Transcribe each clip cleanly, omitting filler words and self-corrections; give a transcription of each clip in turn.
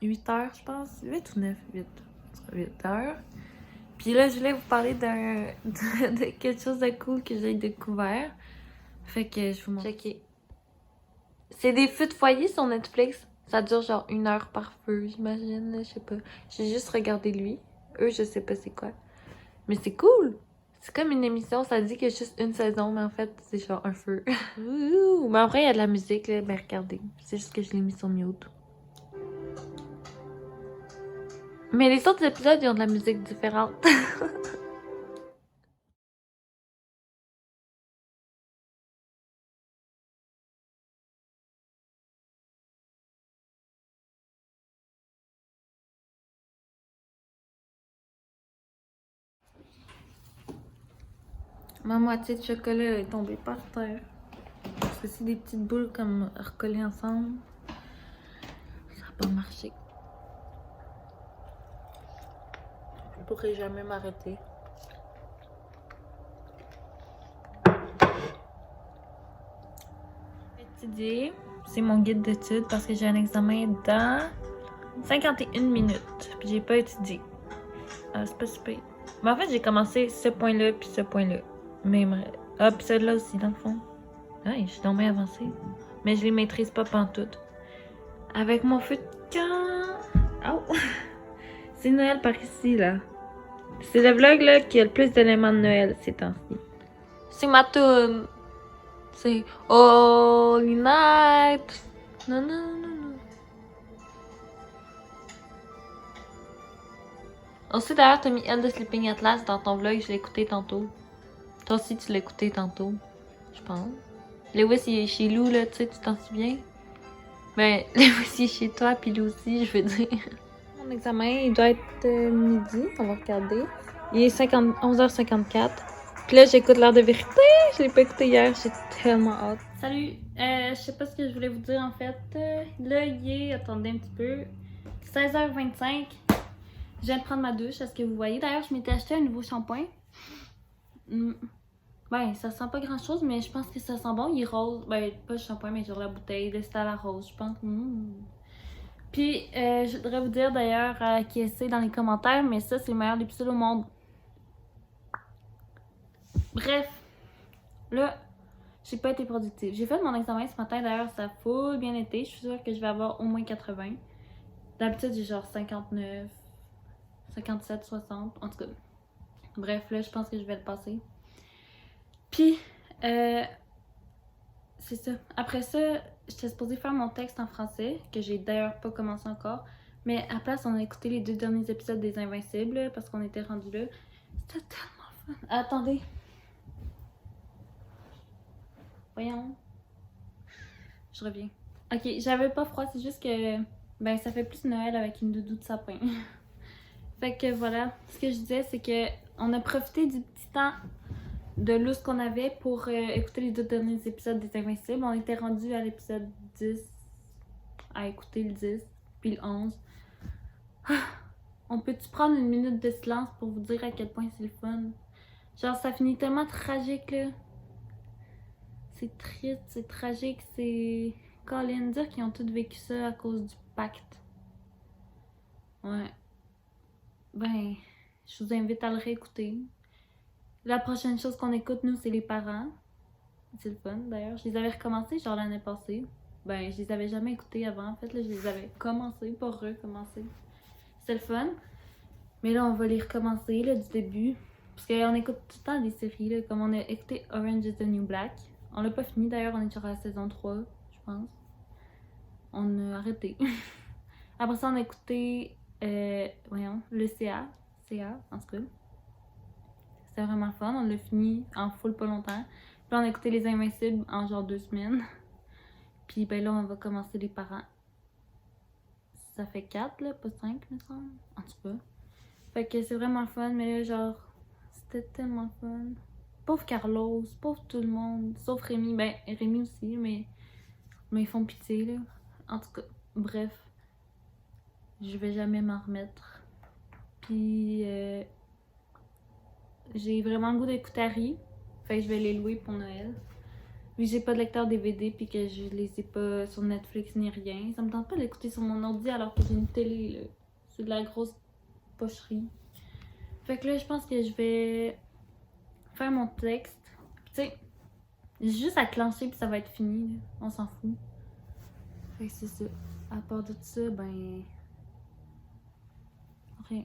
8 heures, je pense. 8 ou 9? 8 heures. Puis là, je voulais vous parler de quelque chose de cool que j'ai découvert. Fait que je vous montre. Checker. C'est des feux de foyer sur Netflix. Ça dure genre 1 heure par feu, j'imagine. Je sais pas. J'ai juste regardé lui. Eux, je sais pas c'est quoi. Mais c'est cool! C'est comme une émission, ça dit qu'il y a juste une saison, mais en fait, c'est genre un feu. Ouh! Mais en vrai, il y a de la musique, là. Ben, regardez. C'est juste que je l'ai mis sur mute. Mais les autres épisodes, ils ont de la musique différente. Ma moitié de chocolat est tombée par terre. Parce que c'est des petites boules comme recollées ensemble. Ça n'a pas marché. Je pourrais jamais m'arrêter. Étudier, c'est mon guide d'études parce que j'ai un examen dans 51 minutes. Puis j'ai pas étudié. C'est pas super. Mais en fait, j'ai commencé ce point-là puis ce point-là. Mais ah, puis celui-là aussi, dans le fond. Ouais, je suis tombée avancée. Mais je les maîtrise pas pantoute. Avec mon feu de camp. Oh! C'est Noël par ici, là. C'est le vlog, là, qui a le plus d'éléments de Noël ces temps-ci. C'est ma toune. C'est Holy Night. Non, non, non, non. Aussi, d'ailleurs, t'as mis End of Sleeping Atlas dans ton vlog. Je l'ai écouté tantôt. Toi aussi, tu l'as écouté tantôt. Je pense. Lewis, il est chez Lou, là, tu sais, tu t'en souviens? Ben, Lewis, il est chez toi, puis Lou aussi, je veux dire. Mon examen, il doit être midi. On va regarder. Il est 11h54. Puis là, j'écoute l'heure de vérité. Je l'ai pas écouté hier. J'ai tellement hâte. Salut. Je sais pas ce que je voulais vous dire, en fait. Là, il est... Attendez un petit peu. 16h25. Je viens de prendre ma douche. Est-ce que vous voyez? D'ailleurs, je m'étais acheté un nouveau shampoing. Ben, ça sent pas grand-chose, mais je pense que ça sent bon. Il est rose. Ben, pas le shampoing, mais genre la bouteille. Le style à la rose, je pense. Puis, je voudrais vous dire d'ailleurs qui essaie dans les commentaires, mais ça, c'est le meilleur épisode au monde. Bref, là, j'ai pas été productive. J'ai fait mon examen ce matin, d'ailleurs, ça a full bien été. Je suis sûre que je vais avoir au moins 80. D'habitude, j'ai genre 59, 57, 60. En tout cas, bref, là, je pense que je vais le passer. Puis, c'est ça. Après ça, j'étais supposée faire mon texte en français, que j'ai d'ailleurs pas commencé encore. Mais à place, on a écouté les 2 derniers épisodes des Invincibles, parce qu'on était rendu là. C'était tellement fun. Attendez. Voyons. Je reviens. Ok, j'avais pas froid, c'est juste que ben ça fait plus Noël avec une doudou de sapin. Fait que voilà, ce que je disais, c'est que on a profité du petit temps de lousse qu'on avait pour écouter les 2 derniers épisodes des Invincibles. On était rendu à l'épisode 10, à écouter le 10, puis le 11. On peut-tu prendre une minute de silence pour vous dire à quel point c'est le fun? Genre, ça finit tellement tragique, là. C'est triste, c'est tragique, c'est... Colin, dire qu'ils ont tous vécu ça à cause du pacte. Ouais. Ben, je vous invite à le réécouter. La prochaine chose qu'on écoute, nous, c'est les parents. C'est le fun, d'ailleurs. Je les avais recommencés, genre, l'année passée. Ben, je les avais jamais écoutés avant. En fait, là, je les avais commencés, pas recommencés. C'est le fun. Mais là, on va les recommencer, là, du début. Parce qu'on écoute tout le temps des séries, là. Comme on a écouté Orange is the New Black. On l'a pas fini, d'ailleurs. On est sur la saison 3, je pense. On a arrêté. Après ça, on a écouté, voyons, le CA, en tout cas. C'était vraiment fun. On l'a fini en full pas longtemps. Puis on a écouté Les Invincibles en genre 2 semaines. Puis ben là, on va commencer Les Parents. Ça fait 4, là, pas 5, me semble. En tout cas. Fait que c'est vraiment fun, mais là, genre, c'était tellement fun. Pauvre Carlos, pauvre tout le monde. Sauf Rémi. Ben, Rémi aussi, mais ils font pitié, là. En tout cas, bref. Je vais jamais m'en remettre. Puis, j'ai vraiment le goût d'écouter Harry. Fait que je vais les louer pour Noël. vu que j'ai pas de lecteur DVD puis que je les ai pas sur Netflix ni rien. Ça me tente pas d'écouter sur mon ordi alors que j'ai une télé, là. C'est de la grosse pocherie. Fait que là, je pense que je vais faire mon texte. Tu sais, j'ai juste à clencher puis ça va être fini, là. On s'en fout. Fait que c'est ça. À part de ça, ben... rien.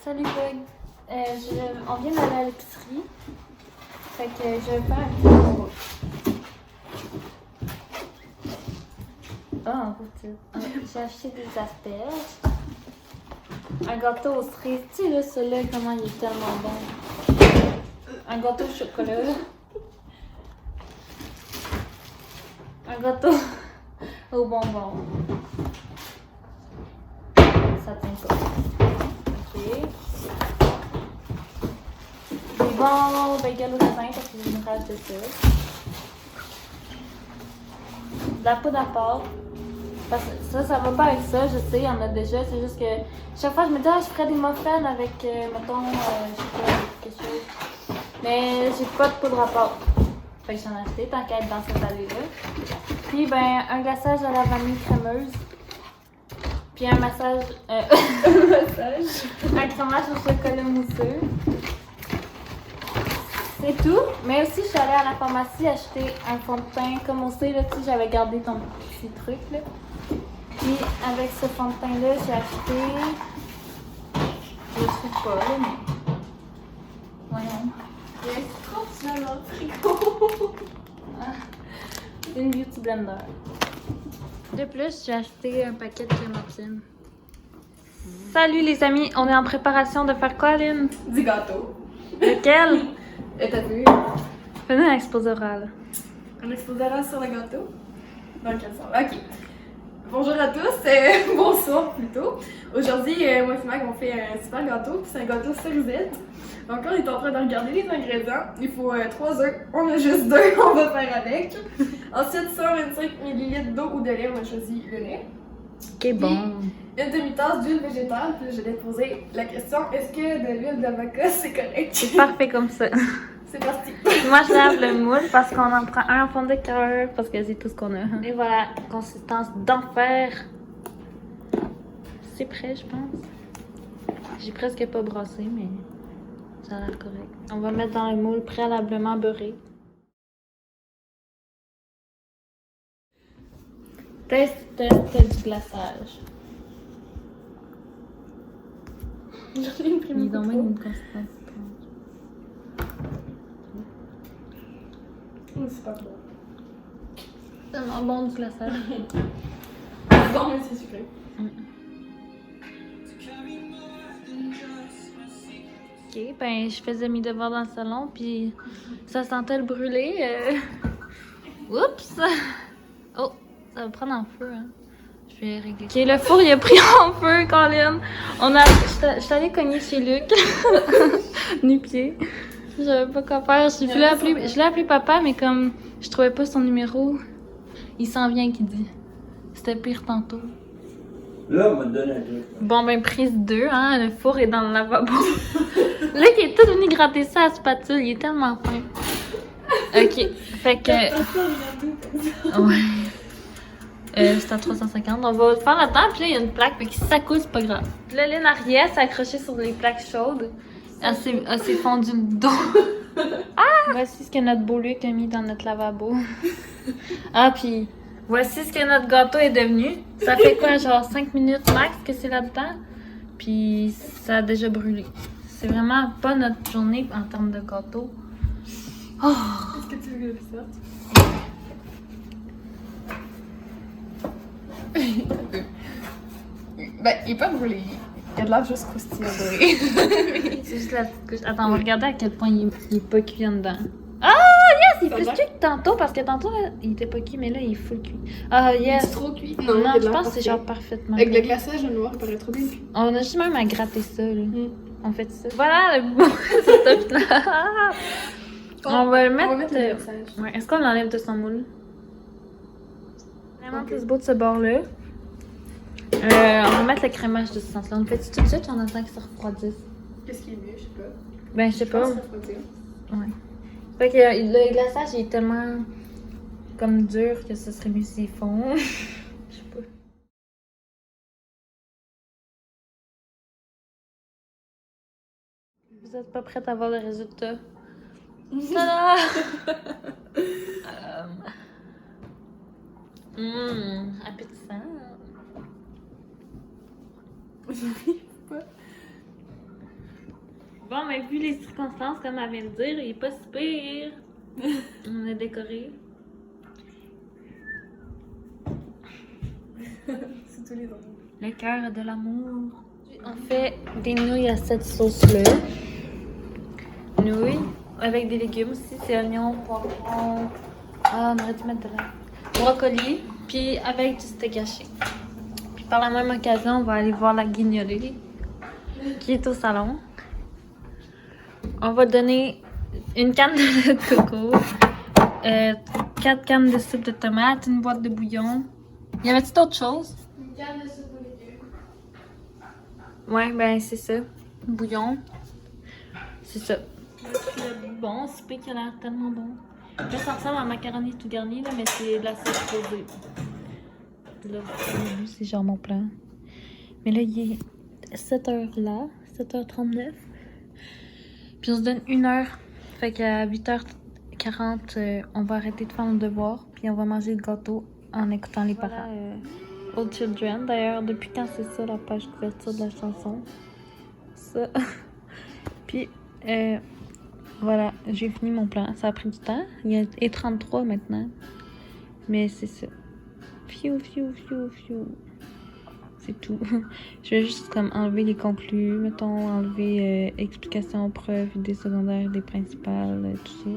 Salut Bug! On vient d'aller à l'épicerie. Fait que je vais faire un petit contrôle. Ah, j'ai acheté des asperges. Un gâteau aux cerises. Tu sais, là, celui-là, comment il est tellement bon. Un gâteau au chocolat. Un gâteau au bonbon. Ça tient pas. Ok. Des bons bagels au raisin parce que je me rate de ça. De la poudre à pâte. Parce que ça va pas avec ça, je sais, il y en a déjà. C'est juste que chaque fois je me dis, ah, je ferais des muffins avec, mettons, je sais pas, quelque chose. Mais j'ai pas de poudre à pâte. Fait que j'en ai acheté, tant qu'à être dans cette allée-là. Puis, ben, un glaçage à la vanille crémeuse. Puis un massage. Un massage. Un crémage au chocolat mousseux. C'est tout. Mais aussi, je suis allée à la pharmacie acheter un fond de teint. Comme on sait, là, tu sais, j'avais gardé ton petit truc, là. Puis, avec ce fond de teint-là, j'ai acheté. Je le trouve pas, là, mais. Voyons. Il y a un trop finalement dans le frigo. C'est une beauty blender. De plus, j'ai acheté un paquet de clémentines. Salut les amis, on est en préparation de faire quoi, Lynn? Du gâteau. Lequel? Et t'as vu? Fais-nous un exposé oral. Un exposé oral sur le gâteau? Dans quel sens? Ok. Bonjour à tous, bonsoir plutôt. Aujourd'hui, moi et Mac, on fait un super gâteau, puis c'est un gâteau cerisette. Donc on est en train de regarder les ingrédients. Il faut 3 œufs, on a juste 2, on va faire avec. Ensuite, 125 ml d'eau ou de lait, on a choisi le lait. Ok, bon. Une demi-tasse d'huile végétale, puis je vais poser la question, est-ce que de l'huile d'avocat c'est correct? C'est parfait comme ça. C'est parti. Moi, je lave le moule parce qu'on en prend un en fond de cœur parce que c'est tout ce qu'on a. Et voilà, consistance d'enfer. C'est prêt, je pense. J'ai presque pas brassé, mais ça a l'air correct. On va mettre dans le moule préalablement beurré. Test du glaçage. J'en ai imprimé Ils ont même une consistance. C'est pas bon. C'est tellement bon du glaçage. Bon, mais c'est sucré. Ok, ben je faisais mes devoirs dans le salon, puis ça sentait le brûler. Oups! Oh, ça va prendre en feu, hein. Je vais régler. Ok, le four il a pris en feu, Colin. Je suis allée cogner chez Luc. Nu-pied. Je savais pas quoi faire. Je l'ai appelé papa, mais comme je trouvais pas son numéro, il s'en vient qui dit. C'était pire tantôt. Là, on va te donner un truc. Bon, ben, prise 2, hein, le four est dans le lavabo. Là, il est tout venu gratter ça à la spatule, il est tellement fin. Ok, fait que. Ouais. C'est à 350. On va le faire là-dedans, puis là, il y a une plaque, fait que si ça coule, c'est pas grave. Puis là, Lynn Ariel s'est accrochée sur les plaques chaudes. Elle s'est fondue le dos. Ah! Voici ce que notre beau Luc a mis dans notre lavabo. Ah, puis. Voici ce que notre gâteau est devenu. Ça fait quoi, genre 5 minutes max que c'est là-dedans? Puis ça a déjà brûlé. C'est vraiment pas notre journée en termes de gâteau. Oh! Est-ce que tu veux que je sorte? Ben, il est pas brûlé. Il a de l'air juste croustillant doré. C'est juste la petite couche. Attends, on va regarder à quel point il est pas cuit en dedans. Ah, yes! Il est plus cuit que tantôt, parce que tantôt, là, il était pas cuit, mais là, il est full cuit. Ah, yes! C'est trop cuit. Non, il a de je l'air pense que c'est parfait. genre parfaitement Avec le cuit. glaçage au noir, il paraît trop bien cuit. On a juste même à gratter ça, là. On fait ça. Voilà le bon setup là. On va le mettre. le glaçage. Ouais. Est-ce qu'on l'enlève de son moule? Vraiment plus beau de ce bord-là. On va mettre le crémage de ce sens-là. On le fait tout de suite, on attend qu'il se refroidisse. Qu'est-ce qui est mieux, je sais pas. Ben, je sais pas. Ça refroidir. Ouais. Fait que le glaçage il est tellement comme dur que ce serait mieux s'il fond. Je sais pas. Vous êtes pas prête à voir le résultat? Tada! Appétissant. J'arrive pas. Bon, mais vu les circonstances, comme elle vient de dire, il est pas si pire. On a décoré. C'est tous les autres. Le cœur de l'amour. On fait des nouilles à cette sauce-là. Nouilles avec des légumes aussi. C'est oignons, poivrons. Ah, on aurait dû mettre de la brocoli. Puis avec du steak haché. Puis par la même occasion, on va aller voir la guignolée qui est au salon. On va donner une canne de lait de coco, 4 cannes de soupe de tomate, une boîte de bouillon. Y avait-tu d'autres choses? Une canne de soupe aux légumes. Ouais, ben c'est ça. Bouillon. C'est ça. Bon, c'est pas qu'il a l'air tellement bon. Là, ça ressemble à macaroni tout garni, là, mais c'est de la sauce rosée. Là, c'est genre mon plan. Mais là, il est 7h là, 7h39. Puis on se donne 1h. Fait qu'à 8h40, on va arrêter de faire nos devoirs. Puis on va manger le gâteau en écoutant les parents. Old Children, d'ailleurs, depuis quand c'est ça la page couverture de la chanson? Ça. Puis, voilà, j'ai fini mon plan. Ça a pris du temps. Il est 33 maintenant. Mais c'est ça. Fiou, fiou, fiou, fiou. C'est tout. Je vais juste comme enlever les conclus, mettons, enlever explications, preuves, idées secondaires, idées principales, tout ça.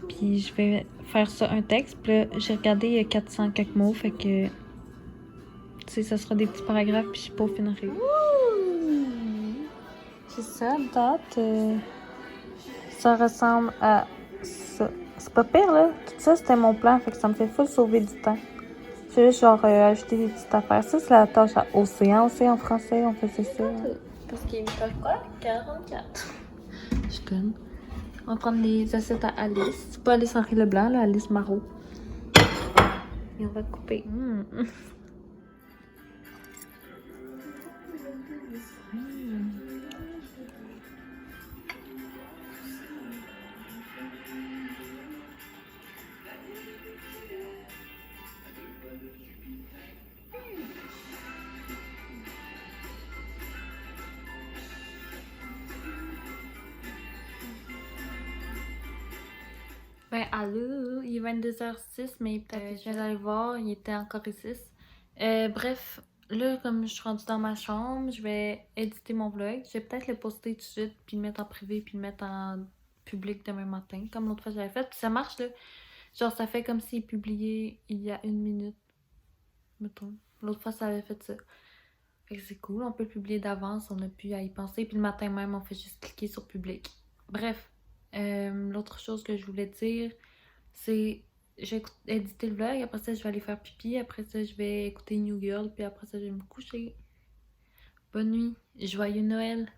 Puis je vais faire ça un texte. Puis là, j'ai regardé, il y a 400 quelques mots, fait que, tu sais, ça sera des petits paragraphes, puis je peaufinerai. C'est ça, date. Ça ressemble à ça. C'est pas pire, là. Tout ça, c'était mon plan, fait que ça me fait full sauver du temps. J'ai juste genre ajouter des petites affaires. Ça, c'est la tâche à océan aussi en français, on faisait ça. Parce qu'il est 44. Je connais. On va prendre les assiettes à Alice. C'est pas Alice Henri Leblanc, là, Alice Marot. Et on va couper. Ben, allô, il est 22h06, mais peut-être que je vais aller voir, il était encore ici. Bref, là, comme je suis rendue dans ma chambre, je vais éditer mon vlog. Je vais peut-être le poster tout de suite, puis le mettre en privé, puis le mettre en public demain matin, comme l'autre fois j'avais fait. Puis ça marche, là. Genre, ça fait comme s'il est publié il y a 1 minute, mettons. L'autre fois, ça avait fait ça. Fait que c'est cool, on peut le publier d'avance, on a pu à y penser. Puis le matin même, on fait juste cliquer sur public. Bref. L'autre chose que je voulais dire, c'est j'ai édité le vlog, après ça je vais aller faire pipi, après ça je vais écouter New Girl, puis après ça je vais me coucher. Bonne nuit, joyeux Noël!